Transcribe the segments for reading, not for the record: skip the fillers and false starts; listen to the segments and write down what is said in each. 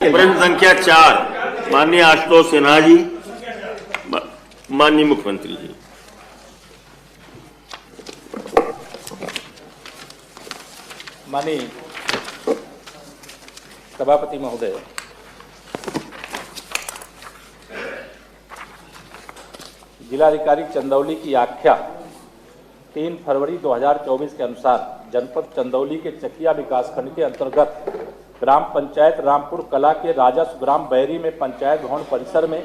प्रश्न संख्या 4 माननीय आशुतोष सिन्हा जी, माननीय मुख्यमंत्री जी। माननीय सभापति महोदय, जिलाधिकारी चंदौली की आख्या 3 फरवरी 2024 के अनुसार जनपद चंदौली के चकिया विकासखंड के अंतर्गत ग्राम पंचायत रामपुर कला के राजस्व ग्राम बैरी में पंचायत भवन परिसर में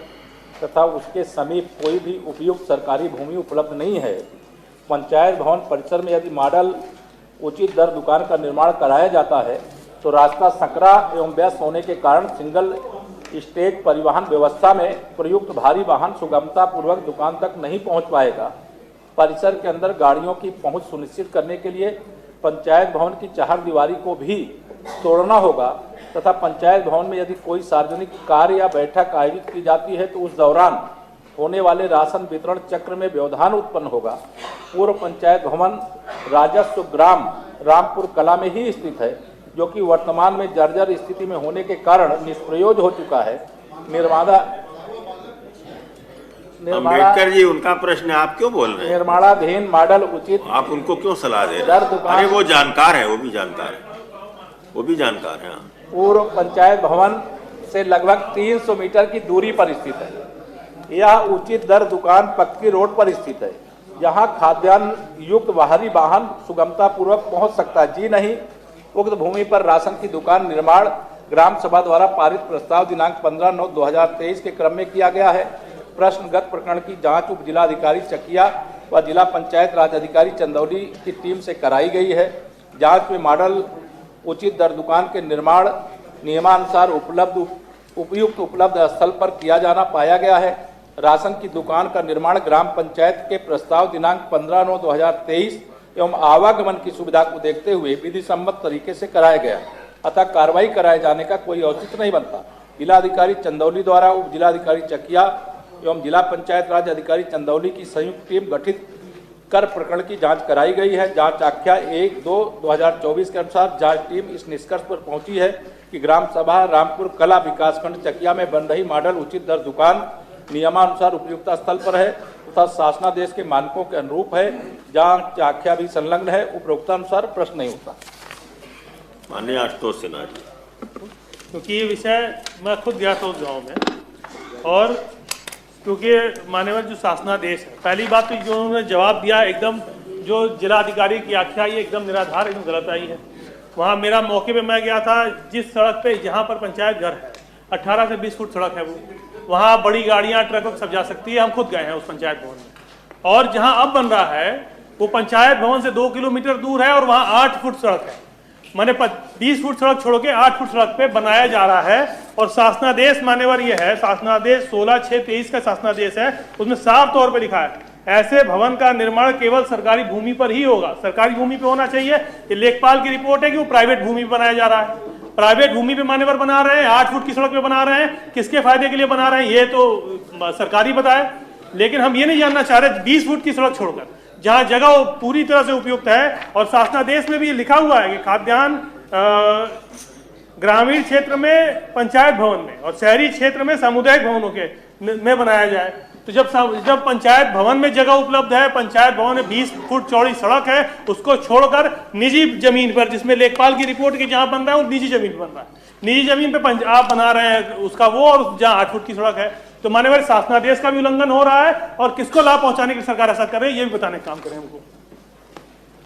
तथा उसके समीप कोई भी उपयुक्त सरकारी भूमि उपलब्ध नहीं है। पंचायत भवन परिसर में यदि मॉडल उचित दर दुकान का निर्माण कराया जाता है तो रास्ता संकरा एवं व्यस्त होने के कारण सिंगल स्टेज परिवहन व्यवस्था में प्रयुक्त भारी वाहन सुगमता पूर्वक दुकान तक नहीं पहुंच पाएगा। परिसर के अंदर गाड़ियों की पहुंच सुनिश्चित करने के लिए पंचायत भवन की चहारदीवारी को भी तोड़ना होगा तथा पंचायत भवन में यदि कोई सार्वजनिक कार्य या बैठक आयोजित की जाती है तो उस दौरान होने वाले राशन वितरण चक्र में व्यवधान उत्पन्न होगा। पूर्व पंचायत भवन राजस्व ग्राम रामपुर कला में ही स्थित है, जो कि वर्तमान में जर्जर स्थिति में होने के कारण निष्प्रयोज हो चुका है। अम्बेडकर जी, उनका प्रश्न आप क्यों बोल रहे हैं? निर्माणाधीन मॉडल उचित, आप उनको क्यों सलाह दे रहे हैं? अरे वो जानकार है, वो भी जानकार है। पूर्व पंचायत भवन से लगभग 300 मीटर की दूरी पर स्थित है। यह उचित दर दुकान पक्की रोड पर स्थित है, जहां खाद्यान्न युक्त बाहरी वाहन सुगमता पूर्वक पहुंच सकता है। जी नहीं, उक्त भूमि पर राशन की दुकान निर्माण ग्राम सभा द्वारा पारित प्रस्ताव दिनांक 15/9/2023 के क्रम में किया गया है। प्रश्नगत प्रकरण की जांच उप जिलाधिकारी चकिया व जिला पंचायत राज अधिकारी चंदौली की टीम से कराई गई है। जांच में मॉडल उचित दर दुकान के निर्माण नियमानुसार उपयुक्त उपलब्ध स्थल पर किया जाना पाया गया है। राशन की दुकान का निर्माण ग्राम पंचायत के प्रस्ताव दिनांक 15/9/2023 एवं आवागमन की सुविधा को देखते हुए विधि सम्मत तरीके से कराया गया, अतः कार्रवाई कराए जाने का कोई औचित्य नहीं बनता। जिलाधिकारी चंदौली द्वारा उप जिलाधिकारी चकिया एवं जिला पंचायत राज अधिकारी चंदौली की संयुक्त टीम गठित कर प्रकरण की जांच कराई गई है। जांच आख्या 1/2/2024 के अनुसार जांच टीम इस निष्कर्ष पर पहुंची है कि ग्राम सभा रामपुर कला विकासखंड चकिया में बन रही मॉडल उचित दर दुकान नियमानुसार उपयुक्त स्थल पर है तथा शासनादेश के मानकों के अनुरूप है। जांच आख्या भी संलग्न है, उपरोक्तानुसार प्रश्न नहीं होता। माननीय आशुतोष सिन्हा जी, क्योंकि ये विषय मैं खुद गया था उस गाँव में, और क्योंकि मान्यवर जो शासनादेश है, पहली बात तो जो उन्होंने जवाब दिया एकदम, जो जिलाधिकारी की आख्या ये एकदम निराधार, एकदम गलत आई है। वहाँ मेरा मौके पे मैं गया था, जिस सड़क पे जहाँ पर पंचायत घर है 18 से 20 फुट सड़क है, वो वहाँ बड़ी गाड़ियाँ ट्रक सब जा सकती है। हम खुद गए हैं उस पंचायत भवन में, और जहाँ अब बन रहा है वो पंचायत भवन से 2 किलोमीटर दूर है और वहाँ 8 फुट सड़क है। मैंने 20 फुट सड़क छोड़ के 8 फुट सड़क पे बनाया जा रहा है। और शासनादेश मान्यवर ये है, शासनादेश 16/6/23 का शासनादेश है, उसमें साफ तौर पे लिखा है ऐसे भवन का निर्माण केवल सरकारी भूमि पर ही होगा, सरकारी भूमि पे होना चाहिए। ये लेखपाल की रिपोर्ट है कि वो प्राइवेट भूमि पे बनाया जा रहा है। प्राइवेट भूमि पे मान्यवर बना रहे हैं, 8 फुट की सड़क पे बना रहे हैं, किसके फायदे के लिए बना रहे हैं ये तो सरकारी बताए। लेकिन हम ये नहीं जानना चाह रहे 20 फुट की सड़क छोड़कर जहाँ जगह पूरी तरह से उपयुक्त है। और शासनादेश में भी लिखा हुआ है कि खाद्यान्न ग्रामीण क्षेत्र में पंचायत भवन में और शहरी क्षेत्र में सामुदायिक भवनों के में बनाया जाए। तो जब पंचायत भवन में जगह उपलब्ध है, पंचायत भवन में 20 फुट चौड़ी सड़क है, उसको छोड़कर निजी जमीन पर, जिसमें लेखपाल की रिपोर्ट के जहाँ बन रहा है वो निजी जमीन बन रहा है, निजी जमीन पे आप बना रहे हैं उसका वो, और जहाँ 8 फुट की सड़क है, तो मान्यवर शासनादेश का भी उल्लंघन हो रहा है। और किसको लाभ पहुंचाने की सरकार ऐसा कर रही है ये भी बताने का काम करें हमको।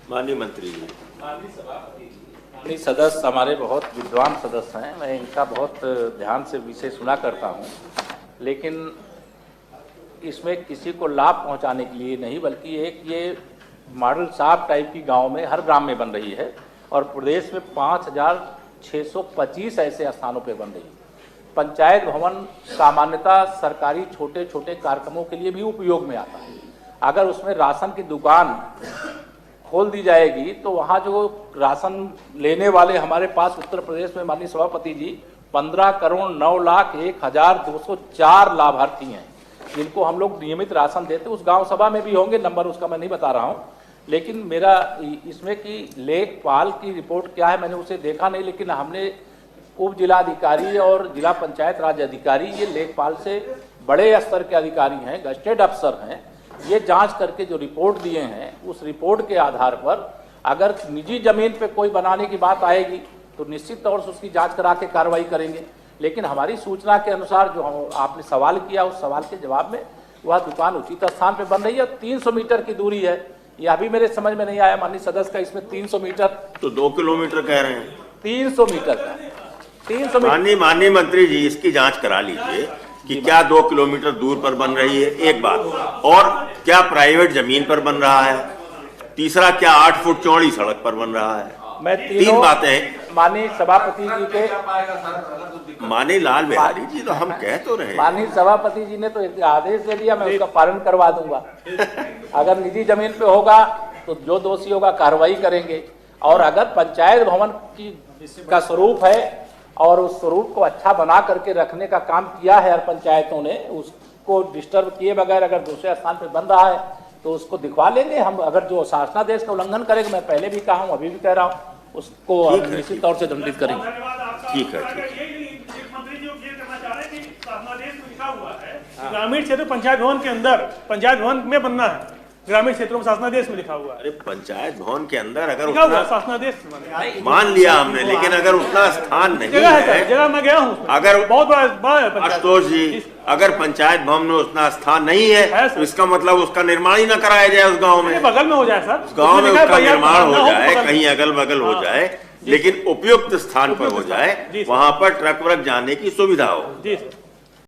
माननीय मंत्री जी, माननीय सदस्य हमारे बहुत विद्वान सदस्य हैं, मैं इनका बहुत ध्यान से विषय सुना करता हूं, लेकिन इसमें किसी को लाभ पहुंचाने के लिए नहीं, बल्कि एक ये मॉडल साफ टाइप की गांव में हर ग्राम में बन रही है और प्रदेश में 5625 ऐसे स्थानों पे बन रही है। पंचायत भवन सामान्यतः सरकारी छोटे छोटे कार्यक्रमों के लिए भी उपयोग में आता है। अगर उसमें राशन की दुकान खोल दी जाएगी तो वहाँ जो राशन लेने वाले हमारे पास उत्तर प्रदेश में माननीय सभापति जी 15,09,01,204 लाभार्थी हैं, जिनको हम लोग नियमित राशन देते। उस गांव सभा में भी होंगे, नंबर उसका मैं नहीं बता रहा हूँ, लेकिन मेरा इसमें कि लेखपाल की रिपोर्ट क्या है मैंने उसे देखा नहीं, लेकिन हमने उप जिलाधिकारी और जिला पंचायत राज अधिकारी, ये लेखपाल से बड़े स्तर के अधिकारी हैं, गस्टेड अफसर हैं, ये जांच करके जो रिपोर्ट दिए हैं, उस रिपोर्ट के आधार पर अगर निजी जमीन पे कोई बनाने की बात आएगी तो निश्चित तौर से उसकी जांच करा के कार्रवाई करेंगे। लेकिन हमारी सूचना के अनुसार जो आपने सवाल किया, उस सवाल के जवाब में वह दुकान उचित स्थान पे बन रही है। 300 मीटर की दूरी है, यह अभी मेरे समझ में नहीं आया माननीय सदस्य का, इसमें 300 मीटर तो 2 किलोमीटर कह रहे हैं। 300 मीटर का 300 मीटर। माननीय मंत्री जी, इसकी जांच करा लीजिए कि क्या 2 किलोमीटर दूर पर बन रही है, एक बात, और क्या प्राइवेट जमीन पर बन रहा है, तीसरा क्या 8 फुट चौड़ी सड़क पर बन रहा है। मैं तीन बातें माननीय सभापति जी के, माननीय लाल बिहारी जी, तो हम कह तो रहे हैं। माननीय सभापति जी ने तो एक आदेश दे दिया, मैं उसका पालन करवा दूंगा। अगर निजी जमीन पे होगा तो जो दोषी होगा कार्रवाई करेंगे, और अगर पंचायत भवन का स्वरूप है और उस स्वरूप को अच्छा बना करके रखने का काम किया है हर पंचायतों ने, उसको डिस्टर्ब किए बगैर अगर दूसरे स्थान पे बन रहा है तो उसको दिखवा लेंगे हम। अगर जो शासनादेश का उल्लंघन करेगा, मैं पहले भी कहा हूँ, अभी भी कह रहा हूँ, उसको हम निश्चित तौर से दंडित करेंगे। ठीक है। ग्रामीण क्षेत्र पंचायत भवन के अंदर, पंचायत भवन में बनना है, ग्रामीण क्षेत्रों में शासनादेश में लिखा हुआ है। अरे पंचायत भवन के अंदर अगर उतना शासनादेश मान लिया हमने, लेकिन अगर उतना स्थान नहीं जगह है, है, जगह मैं गया हूँ, अगर बहुत बड़ा आशुतोष जी, अगर पंचायत भवन में उतना स्थान नहीं है तो इसका मतलब उसका निर्माण ही न कराया जाए उस गांव में। बगल में हो जाए सर, गांव में उसका निर्माण हो जाए, कहीं अगल बगल हो जाए, लेकिन उपयुक्त स्थान पर हो जाए, वहां पर ट्रक व्रक जाने की सुविधा हो। जी सर।